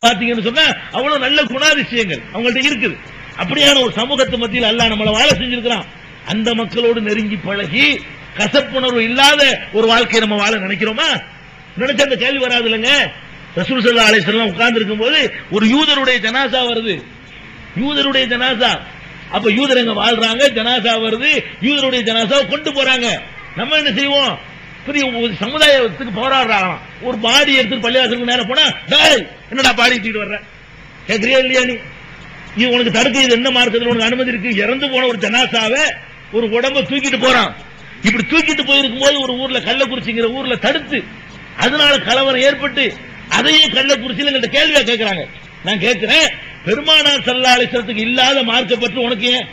பாத்தீங்கன்னு சொன்னா அவ்வளவு நல்ல குணாதிசயங்கள் அவங்கள்ட்ட இருக்குது. அப்படியான ஒரு சமூகத்து மத்தியில் அல்லாஹ் நம்மளை வாழ செஞ்சிருக்கிறான். அந்த மக்களோடு நெருங்கி பழகி கசப்புணர்வு இல்லாத ஒரு வாழ்க்கையை நம்ம வாழ நினைக்கிறோமா? நினைச்ச அந்த கேள்வி வராது இல்லைங்க. ரசூல் ஸல்லல்லாஹு அலைஹி வஸல்லம் உட்கார்ந்து இருக்கும் போது ஒரு யூதருடைய ஜனாசா வருது. யூதருடைய ஜனாசா. அப்ப யூதர் எங்க வாழ்றாங்க, ஜனாசா வருது, யூதருடைய ஜனாசாவை கொண்டு போறாங்க. நம்ம என்ன செய்வோம்? பெரிய சமுதாயத்துக்கு போராடுறாங்க. ஒரு பாடி எடுத்து பள்ளிவாசலுக்கு நேரம் போனா, என்னடா பாடி தூக்கிட்டு வர்ற, கேட்கறியா இல்லையா? நீ உனக்கு தடுக்க இது என்ன மார்க்கத்தில் உனக்கு அனுமதி இருக்கு? இறந்து போன ஒரு ஜனாசாவை ஒரு உடம்ப தூக்கிட்டு போறான். இப்படி தூக்கிட்டு போயிருக்கும் போது ஒரு ஊர்ல கள்ளக்குறிச்சிங்கிற ஊர்ல தடுத்து அதனால கலவரம் ஏற்பட்டு அதையே கள்ளக்குறிச்சியில் எங்கள்கிட்ட கேள்வியா கேட்கிறாங்க. நான் கேட்கிறேன், பெருமானார் ஸல்லல்லாஹு அலைஹி வஸல்லம் இல்லாத மார்க்கப்பற்று உனக்கு ஏன்?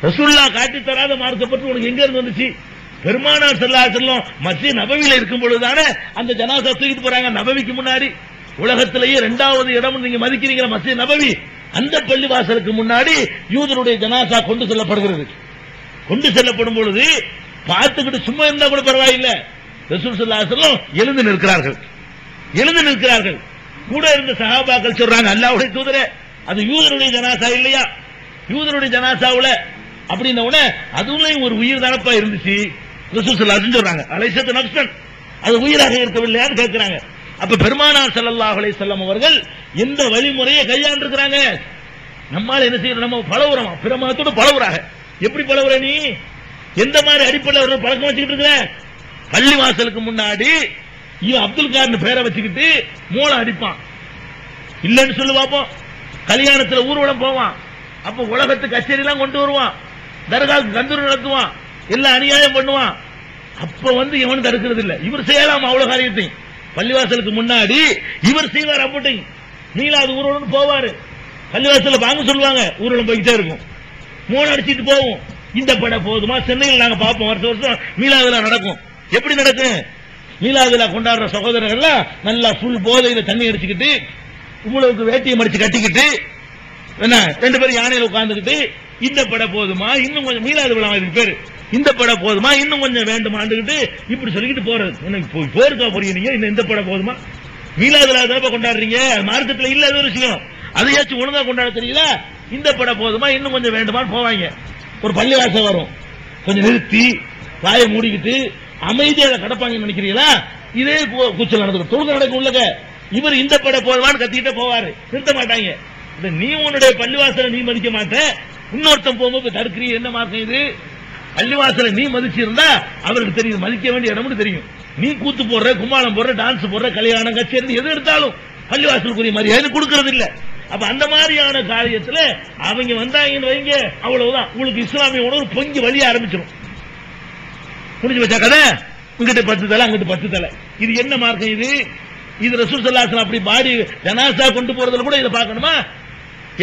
ரசூலுல்லாஹ் காட்டி தராத மார்க்கப்பற்று உனக்கு எங்க இருந்து வந்துச்சு? பெருமானார் ஸல்லல்லாஹு அலைஹி வஸல்லம் மஸ்ஜித் நபவியில இருக்கும் பொழுதுதானே அந்த ஜனாசா தூக்கிட்டு போறாங்க. நபவிக்கு முன்னாடி உலகத்திலேயே 2வது இடம் நீங்க மதிக்கிறீங்க மஸ்ஜித் நபவி. அந்த பள்ளிவாசலுக்கு முன்னாடி யூதருடைய ஜனாசா கொண்டு செல்லப்படுகிறது. கொண்டு செல்லப்படும் பொழுது பார்த்துக்கிட்டு சும்மா இருந்தா கூட பரவாயில்லை, ரசூல் ஸல்லல்லாஹு அலைஹி வஸல்லம் எழுந்து நிற்கிறார்கள். எழுந்து நிற்கிறார்கள். கூட இருந்த சஹாபாக்கள் சொல்றாங்க, அல்லாஹ்வுடைய தூதரே, அது யூதருடைய ஜனாசா இல்லையா? யூதருடைய ஜனாசாவுல அப்படின்ன உடனே அதுலயும் ஒரு உயிர் தானப்பா இருந்துச்சு. ரசூல் ஸல்லல்லாஹு அலைஹி சொல்றாங்க, அலைஹிஸ்ஸலாத்து நஃப்ஸன், அது உயிராக இருக்கவில்லையான்னு கேட்கிறாங்க. அப்ப பெருமானார் ஸல்லல்லாஹு அலைஹி வஸல்லம் அவர்கள் எந்த வழிமுறையை கையாண்டிருக்கிறாங்க? நம்மால என்ன செய்யறோம்? நம்ம பழகுறோம், பிற மதத்தோட பழகுறாங்க. எப்படி பழகுற நீ? எந்த மாதிரி அடிப்படையில் பழக்கம் வச்சுக்கிட்டு இருக்கிற? பள்ளிவாசலுக்கு முன்னாடி இவன் அப்துல் கார்னு பேரை வச்சுக்கிட்டு மூலம் அடிப்பான். இல்லன்னு சொல்லு பாப்போம். கல்யாணத்துல ஊர்வலம் போவான். அப்ப உலகத்து கச்சேரி எல்லாம் கொண்டு வருவான். தர்காவுக்கு கந்தூர் நடத்துவான். எல்லாம் அநியாயம் பண்ணுவான். அப்ப இவன் தடுக்கிறது இல்ல. இவர் செய்யலாம் அவ்வளவு காரியத்தையும். பள்ளிவாசலுக்கு முன்னாடி இவர் செய்வார். அப்படி மீளாது ஊர்வலம் போவாரு. பள்ளிவாசல வாங்க சொல்லுவாங்க, ஊர்வலம் போய்கிட்டே இருக்கும். மூணு அடிச்சிட்டு போவோம். இந்த படம் போதுமா? சென்னையில் நாங்க பார்ப்போம், வருஷம் வருஷம் மீளாதுல நடக்கும். எப்படி நடக்கும்? மீளாதுல கொண்டாடுற சகோதரர்கள் நல்லா ஃபுல் போதையில தண்ணி அடிச்சுக்கிட்டு உங்களுக்கு வேட்டியை மடிச்சு கட்டிக்கிட்டு என்ன 2 பேரும் யானையில உட்கார்ந்துக்கிட்டு இந்த படம் போதுமா, இன்னும் கொஞ்சம் மீளாது விழா இதுக்கு பேரு, இந்த படம் போதுமா, இன்னும் கொஞ்சம் வேண்டுமாண்டுகிட்டு இப்படி சொல்லிக்கிட்டு போறது. எனக்கு போருக்கா போறீங்க நீங்க? இந்த படம் போதுமா? மீளாதுல தான் கொண்டாடுறீங்க. மார்க்கத்தில் இல்லாத ஒரு விஷயம். அதையாச்சும் ஒழுங்கா கொண்டாட தெரியல. இந்த படம் போதுமா, இன்னும் கொஞ்சம் வேண்டுமான்னு போவாங்க. ஒரு பள்ளிவாசல் வரும், கொஞ்சம் நிறுத்தி வாயை மூடிக்கிட்டு அமைதியாக கடப்பாங்கன்னு நினைக்கிறீங்களா? இதே கூச்சல் நடக்கும். தொழுகை நடக்கும் உள்ளக. இவர் இந்த படம் போதுமான்னு கத்திக்கிட்டே போவாரு. நிறுத்த மாட்டாங்க. நீ உன்னுடைய பள்ளிவாசலை நீ மதிக்க மாட்டேன், இன்னொருத்தம் போகும்போது தடுக்கிறீ. என்ன மார்க்கம் இது? பள்ளிவாசலை நீ மதிச்சிருந்தா அவருக்கு தெரியும், மதிக்க வேண்டிய இடம்னு தெரியும். நீ கூத்து போடுற, கும்மாளம் போடுற, டான்ஸ் போடுற, கல்யாணம் கச்சேரி எது எடுத்தாலும் பள்ளிவாசலுக்குரிய மரியாதை கொடுக்கறது இல்ல. அப்ப அந்த மாதிரியான காரியத்தில் அவங்க வந்தாங்கன்னு வைங்க, அவ்வளவுதான். உங்களுக்கு இஸ்லாமிய உணர்வு பொங்கி வழிய ஆரம்பிச்சிடும். புரிஞ்சு வச்சா கதை. இங்கிட்ட 10 தலை, அங்கிட்ட 10 தலை. இது என்ன மார்க்கம் இது? இது ரசூல் ஸல்லல்லாஹு அலைஹி வஸல்லம் அப்படி பாடி ஜனாசா கொண்டு போறதுல கூட இதை பார்க்கணுமா?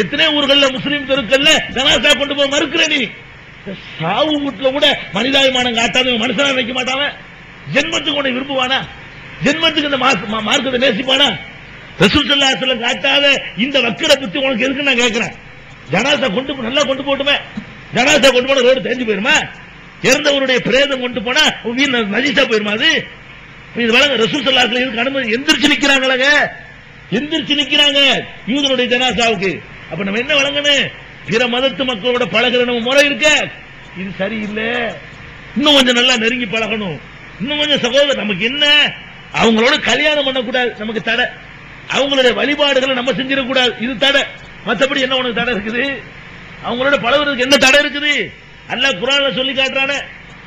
எத்தனை ஊர்கள்ல முஸ்லீம் தெருக்கள்ல ஜனாசா கொண்டு போக மறுக்கிற நீ? சாவு வீட்டுல கூட மனிதாபிமானம் காட்டாத மனுஷனா வைக்க மாட்டாங்க. ஜென்மத்துக்கு உன்னை விரும்புவானா? ஜென்மத்துக்கு இந்த மார்க்கத்தை நேசிப்பானா? ரசூல் ஸல்லல்லாஹு அலைஹி வஸல்லம் காட்டாத இந்த வக்கிர புத்தி உனக்கு எதுக்கு நான் கேட்கிறேன்? ஜனாசா கொண்டு நல்லா கொண்டு போட்டுமே. ஜனாசா கொண்டு போன ரோடு தெரிஞ்சு போயிருமா? இறந்தவருடைய பிரேதம் கொண்டு போனா வீண் நஜீஸா போயிருமா? அது இது வழங்க. ரசூல் ஸல்லல்லாஹு அலைஹி வஸல்லம் அனுமதி எந்திரிச்சு நிக்கிறாங்க, எந்திரிச்சு நிக்கிறாங்க யூதருடைய ஜனாசாவுக்கு. அப்ப நம்ம என்ன வழங்கணும்? பிற மதத்து மக்களோட பழகிற நம்ம முறை இருக்க, இது சரியில்லை. இன்னும் கொஞ்சம் நல்லா நெருங்கி பழகணும். இன்னும் கொஞ்சம் சகோதரர் நமக்கு என்ன, அவங்களோட கல்யாணம் பண்ணக்கூடாது, நமக்கு தடை. அவங்களுடைய வழிபாடுகளை நம்ம செஞ்சிடக்கூடாது, இது தடை. மற்றபடி என்ன உனக்கு தடை இருக்குது? அவங்களோட பழகுறதுக்கு என்ன தடை இருக்குது? அல்லாஹ் குர்ஆன்ல சொல்லி காட்டுறானே,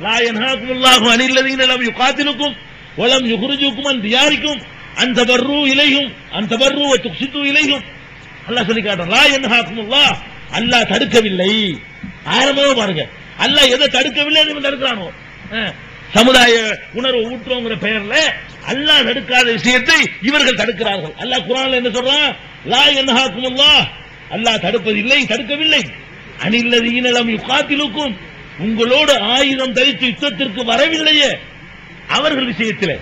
லா யன்ஹாகுமுல்லாஹு அனில் லதீன லம் யுகாத்திலுக்கும் வலம் யுக்ரிஜுக்கும் அன் தியாரிக்கும் அன் தபர்ரு இலைஹும் அன் தபர்ரு வ துக்ஸிது இலைஹும். அல்லாஹ் சொல்லி காட்டுறான், லா யன்ஹாகுமுல்லாஹ், அல்லாஹ் தடுக்கவில்லை. ஆரம்பமா பாருங்க, அல்லாஹ் எதை தடுக்கவில்லை அதை தடுக்கிறானோ. சமுதாய உணர்வு ஊற்றுங்கிற பெயர்ல அல்லாஹ் தடுக்காத விஷயத்தை இவர்கள் தடுக்கிறார்கள். அல்லாஹ் குர்ஆன்ல என்ன சொல்றான்? லா யன்ஹாகுமுல்லாஹ், அல்லாஹ் தடுப்பதில்லை, தடுக்கவில்லை. அனில் லதீன லம் யுகாத்திலுக்கும், உங்களோடு ஆயுதம் தரித்து யுத்தத்திற்கு வரவில்லையே அவர்கள் விஷயத்தில்.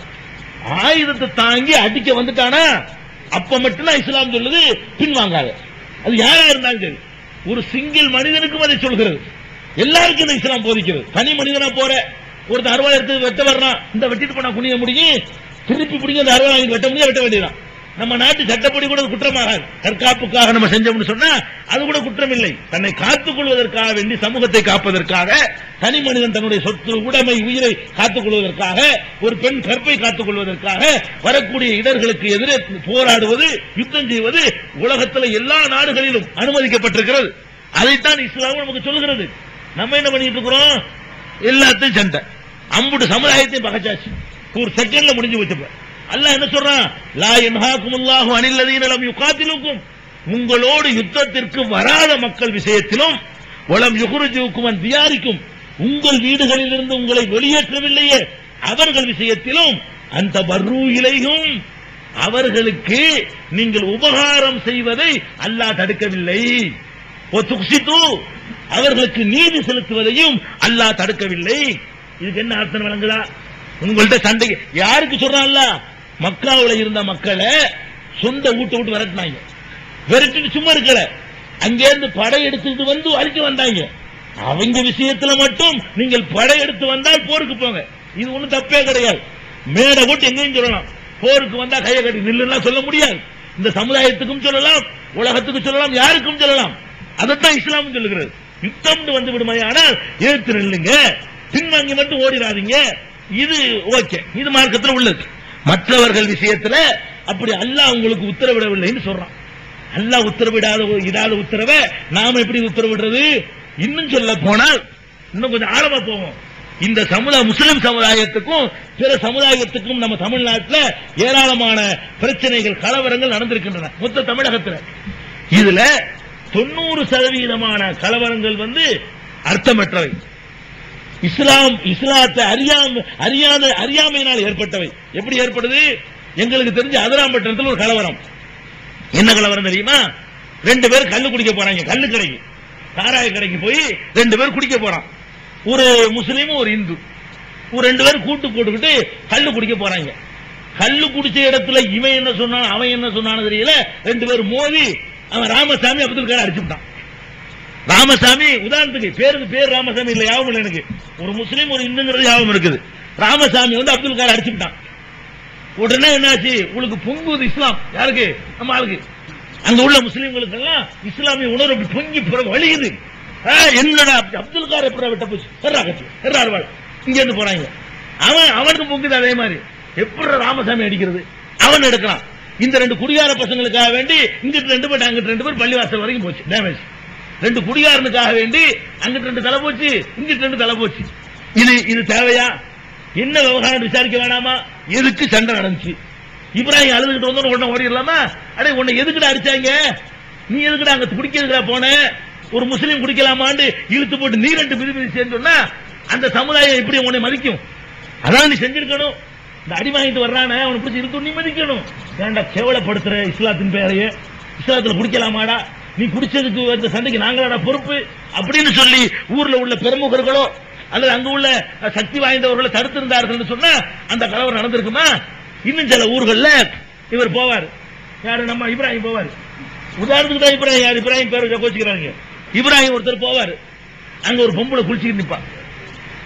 ஆயுதத்தை தாங்கி அடிக்க வந்துட்டானா அப்ப மட்டும்தான் இஸ்லாம் சொல்லுது பின்வாங்காத. அது யாரா இருந்தாலும் சரி, ஒரு சிங்கிள் மனிதனுக்கும் அதை சொல்கிறது. எல்லாருக்கும் இந்த இஸ்லாம் போதிக்கிறது. தனி மனிதனா போற ஒருத்தர் அறுவாள் எடுத்து வெட்ட வர்றான், இந்த வெட்டிட்டு போனா குனிய முடியும், திருப்பி பிடிங்க அந்த அறுவாள் வெட்ட முடியாது, வெட்ட வேண்டியதான். நம்ம நாட்டு சட்டப்படி கூட குற்றமாகாது. தற்காப்புக்காக நம்ம செஞ்சோம்னு சொன்னா அது கூட குற்றம் இல்லை. தன்னை காத்துக் கொள்வதற்காக வேண்டி, சமூகத்தை காப்பதற்காக, தனி மனிதன் தன்னுடைய சொத்து, உடைமை, உயிரை காத்துக் கொள்வதற்காக, ஒரு பெண் கற்பை காத்துக் கொள்வதற்காக வரக்கூடிய இடர்களுக்கு எதிரே போராடுவது, யுத்தம் செய்வது உலகத்தில் எல்லா நாடுகளிலும் அனுமதிக்கப்பட்டிருக்கிறது. அதைத்தான் இஸ்லாம் நமக்கு சொல்லுகிறது. நம்ம என்ன பண்ணிட்டு இருக்கிறோம்? எல்லாத்தையும் சண்டை, அம்புட்டு சமுதாயத்தையும் பகச்சாச்சு, ஒரு செகண்ட்ல முடிஞ்சு வச்சப்ப அல்லாஹ் என்ன சொல்றான்? லா யன்ஹாகுமுல்லாஹு அனில் லதீன லம் யுகாத்திலுக்கும், உங்களோடு யுத்தத்திற்கு வராத மக்கள் விஷயத்திலும், வலம் யுக்ரிஜுக்கும் அன் தியாரிக்கும், உங்கள் வீடுகளிலிருந்து உங்களை வெளியேற்றவில்லையே அவர்கள் விஷயத்திலும், அந்த பர்ரு இலையும், அவர்களுக்கு நீங்கள் உபகாரம் செய்வதை அல்லாஹ் தடுக்கவில்லை. அவர்களுக்கு நீதி செலுத்துவதையும் அல்லாஹ் தடுக்கவில்லை. இதுக்கு என்ன அர்த்தம் விளங்குதா? உங்கள்ட்ட சண்டை யாருக்கு சொல்றான்ல? மக்காவுல இருந்த மக்களை சொந்த வீட்டை விட்டு விரட்டினாங்க. விரட்டிட்டு சும்மா இருக்கல, அங்கிருந்து படை எடுத்துட்டு வந்து அழிக்க வந்தாங்க. அவங்க விஷயத்துல மட்டும் நீங்கள் படை எடுத்து வந்தால் போருக்கு போங்க, இது ஒண்ணும் தப்பே கிடையாது. மேடை போட்டு எங்கேயும் சொல்லலாம், போருக்கு வந்தா கையை கட்டி நில்லுன்னா சொல்ல முடியாது. இந்த சமுதாயத்துக்கும் சொல்லலாம், உலகத்துக்கு சொல்லலாம், யாருக்கும் சொல்லலாம். அதைத்தான் இஸ்லாம் சொல்லுகிறது. யுத்தம் வந்து விடுமையானால் எதிர்த்து நில்லுங்க, பின்வாங்கி மட்டும் ஓடிடாதீங்க. இது ஓகே, இது மார்க்கத்தில் உள்ளது. மற்றவர்கள் விஷயத்துல அப்படி அல்லாஹ் உங்களுக்கு உத்தரவிடவில்லைன்னு சொல்றான். அல்லாஹ் இடாத உத்தரவை நாம எப்படி உத்தரவிடுறது? இன்னும் சொல்ல போனால் இன்னும் கொஞ்சம் ஆழமா போவோம். இந்த முஸ்லிம் சமுதாயத்துக்கும் பிற சமுதாயத்துக்கும் நம்ம தமிழ்நாட்டில் ஏராளமான பிரச்சனைகள், கலவரங்கள் நடந்திருக்கின்றன. மொத்த தமிழகத்தில் இதுல 90% கலவரங்கள் வந்து அர்த்தமற்றவை, இஸ்லாத்தை அறியாமையினால் ஏற்பட்டவை. எப்படி ஏற்படுது? எங்களுக்கு தெரிஞ்ச அதிராம்பட்டினத்தில் ஒரு கலவரம். என்ன கலவரம் தெரியுமா? 2 பேர் கல்லு குடிக்க போறாங்க. கல்லு கடைக்கு, சாராய கடைக்கு போய் 2 பேர் குடிக்க போறான். ஒரு முஸ்லீம், ஒரு இந்து, ஒரு 2 பேர் கூட்டு போட்டுக்கிட்டு கல்லு குடிக்க போறாங்க. கல்லு குடிச்ச இடத்துல இவன் என்ன சொன்னான், அவன் என்ன சொன்னான்னு தெரியல, 2 பேர் மோதி அவன் ராமசாமி அப்துல் காரை அடிச்சுட்டான். ராமசாமி உதாரணத்துக்கு பேர் ராமசாமி இல்ல, யாவும் இல்லை எனக்கு. ஒரு முஸ்லீம், ஒரு இந்துங்கிறது யாவும் இருக்குது. ராமசாமி வந்து அப்துல் காரை அடிச்சுட்டான். உடனே என்னாச்சு? உங்களுக்கு பொங்குது இஸ்லாம். யாருக்கு? நம்ம ஆளுக்கு. அங்க உள்ள முஸ்லீம்களுக்கு எல்லாம் இஸ்லாமிய உணர்வு அப்படி பொங்கி வழியுது. என்னடா அப்துல் கார் எப்படி விட்ட போச்சு, இங்க இருந்து போறாங்க. அவனுக்கு பொங்குது. அதே மாதிரி எப்படி ராமசாமி அடிக்கிறது? அவன் எடுக்கிறான். இந்த 2 குடிகார பசங்களுக்காக வேண்டி இங்கிட்டு 2 பேர், அங்கிட்டு 2 பேர், பள்ளிவாசல் வரைக்கும் போச்சு டேமேஜ். 2 குடிகாரனுக்காக வேண்டி அங்கிட்டு 2 தலை போச்சு, இங்கிட்டு 2 தலை போச்சு. இது தேவையா? என்ன விவகாரம் விசாரிக்க வேணாமா? எதுக்கு சண்டை நடந்துச்சு? இப்ராஹிம் அழுதுகிட்டு வந்து உடனே ஓடிடலாமா? அடே உன்னை எதுக்குடா அடிச்சாங்க? நீ எதுக்குடா அங்க குடிக்கிறதுக்கா போன? ஒரு முஸ்லீம் குடிக்கலாமான்னு இழுத்து போட்டு நீ 2 மிதி சேர்ந்தோம்னா அந்த சமுதாயம் எப்படி உன்னை மதிக்கும்? அதான் நீ செஞ்சிருக்கணும். இந்த அடி வாங்கிட்டு வர்றானே அவனை பிடிச்சி இழுத்து நீ மதிக்கணும். ஏன்டா கேவலப்படுத்துற இஸ்லாத்தின் பெயரையே? இஸ்லாத்துல குடிக்கலாமாடா? நீ குடிச்சதுக்கு இந்த சண்டைக்கு நாங்களாடா பொறுப்பு அப்படின்னு சொல்லி ஊர்ல உள்ள பிரமுகர்களோ அல்லது அங்க உள்ள சக்தி வாய்ந்தவர்களோ தடுத்திருந்தார்கள் சொன்னா அந்த கலவரம் நடந்திருக்குமா? இன்னும் சில ஊர்கள்ல இவர் போவார். யாரு? நம்ம இப்ராஹிம் போவார். உதாரணத்துக்கு தான் இப்ராஹிம். யார்? இப்ராஹிம் பேர் கோச்சிக்கிறாங்க. இப்ராஹிம் ஒருத்தர் போவார். அங்க ஒரு பொம்பளை குளிச்சுக்கிட்டு நிப்பான்.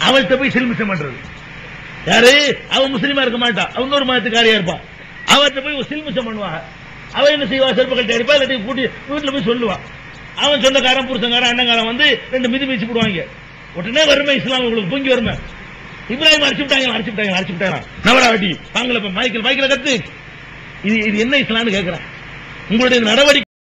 அவள்கிட்ட போய் சில்மிஷம் பண்றது. யாரு? அவன் முஸ்லீமா இருக்க மாட்டான், அவன் ஒரு மதத்துக்காரியா இருப்பான். அவர்கிட்ட போய் சில்மிஷம் பண்ணுவாங்க. அவன் என்ன செய்வா? செருப்பக்கட்டை அடிப்பா, இல்லாட்டி கூட்டி வீட்டுல போய் சொல்லுவான். அவன் சொந்தக்காரன், புருஷங்காரன், அண்ணங்காரன் வந்து 2 மிதி மிதிச்சு போடுவாங்க. உடனே வருமே இஸ்லாம் உங்களுக்கு பொங்கி வருமே. இப்ராஹிம் அடிச்சுட்டாங்க நவரா வெட்டி வாங்கல மைக்கில் கத்து. இது என்ன இஸ்லாம்னு கேட்கிறேன். உங்களுடைய நடவடிக்கை